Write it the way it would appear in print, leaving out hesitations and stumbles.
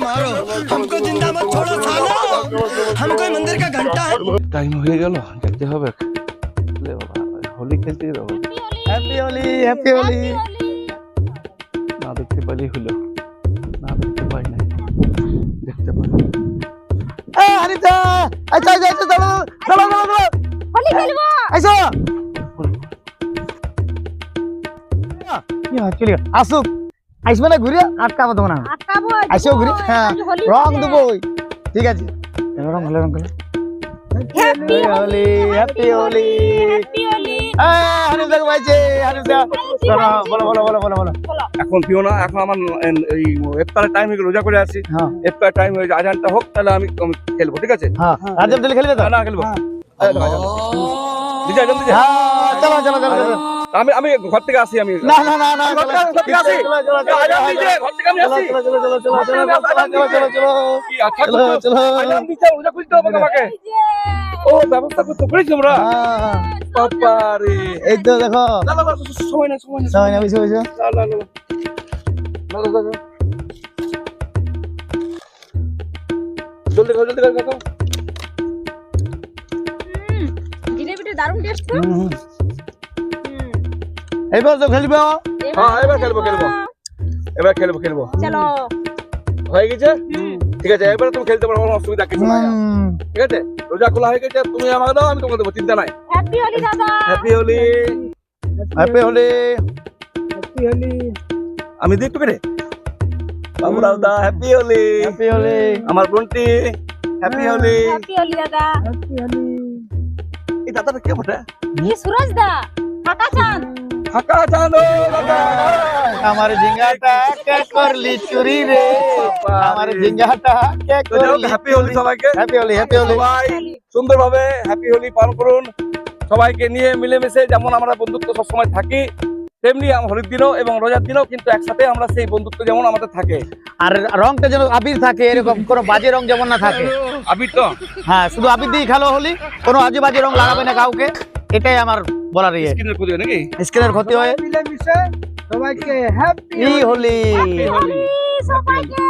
मारो, हमको जिंदा मत छोड़ो सालो, हम कोई मंदिर का घंटा है। টাইম হয়ে গেল, যেতে হবে। লে বাবা, হোলি খেলতে যাবো। Happy Holi, happy Holi. না দেখতে পাইলেই হলো, না দেখতে পাই নাই, দেখতে পাই। হানিফা, আচ্ছা আচ্ছা আচ্ছা, চলো চলো চলো চলো, হোলি খেলবো। আইসো। চলে আসুক, আসবে না ঘুরে, আটকাবো তোমার না, আটকাবো। আসো ঘুরে। হ্যাঁ, রং দেবো, ঠিক আছে। রং হলে রং হলে। Happy Holi, happy Holi, happy Holi. Hanifa ভাইছে, হানিফা চলো, বলো বলো বলো বলো বলো। এখন পিও না, এখন আমার এই ইফতারের টাইম হয়ে গেল, রোজা করে আসি। হ্যাঁ ইফতার টাইম হয়ে যায়, আজানটা হোক তাহলে আমি খেলবো, ঠিক আছে? হ্যাঁ, রাজব দিলে খেলবে তো? না খেলবো। দিদি আজান দিদি। হ্যাঁ, চলো চলো চলো চলো। আমি ঘর থেকে আসি, আমি না না না না, ঘর থেকে আসি। আজান দিদি, ঘর থেকে আমি আসি। চলো চলো চলো চলো চলো চলো চলো চলো। কি আচ্ছা চলো চলো। আজান দিতে রোজা খুলতে হবে আমাকে। ও ব্যবস্থা করতে পেরেছি আমরা। হ্যাঁ, বাবা রে, এই তো দেখো, না না না, সময় না সময় না। সবাই না বুঝে বুঝে। না না না না না না, জলদি খাও জলদি খাও। জিলেবিটা দারুণ টেস্ট তো। এইবার তো খেলবে। হ্যাঁ এবার খেলবো খেলবো, এবার খেলবো খেলবো। চলো। হয়ে গেছে, ঠিক আছে। এবারে তুমি খেলতে পারো, কোনো অসুবিধা কিছু নাই। ঠিক আছে, রোজা খোলা হয়ে গেছে, তুমি আমাকে দাও, আমি তোমাকে দেবো, চিন্তা নাই। হ্যাপি হোলি দাদা। হ্যাপি হোলি। হ্যাপি হোলি। আমি দিই একটু করে বাবু দাদা, হ্যাপি হোলি। হ্যাপি হোলি। আমার বোনটি, হ্যাপি হোলি। হ্যাপি হোলি দাদা। এই দাদাটা কে বটে? কি সুরজ দা, ফাঁকা চাঁদ। ফাঁকা চাঁদ দাদা। আমার ঝিঙ্গাটা কে করলি চুরি রে, আমার ঝিঙ্গাটা কে করলি। হ্যাপি হোলি সবাইকে। Happy Holi, happy Holi. সবাই সুন্দরভাবে হ্যাপি হোলি পালন করুন। সবাইকে নিয়ে মিলেমিশে যেমন আমরা বন্ধুত্ব সবসময় থাকি, তেমনি হোলির দিনও এবং রোজার দিনও কিন্তু একসাথে আমরা সেই বন্ধুত্ব যেমন আমাদের থাকে। আর রংটা যেন আবির থাকে, এরকম কোনো বাজে রং যেমন না থাকে। আবির তো হ্যাঁ, শুধু আবির দিয়ে খেলো হোলি, কোনো আজে বাজে রং লাগাবে না কাউকে, এটাই আমার বলার ইয়ে। স্কিনের ক্ষতি হয় নাকি? স্কিনের ক্ষতি হয়। মিলেমিশে সবাইকে হ্যাপি হোলি। হ্যাপি হোলি। সবাইকে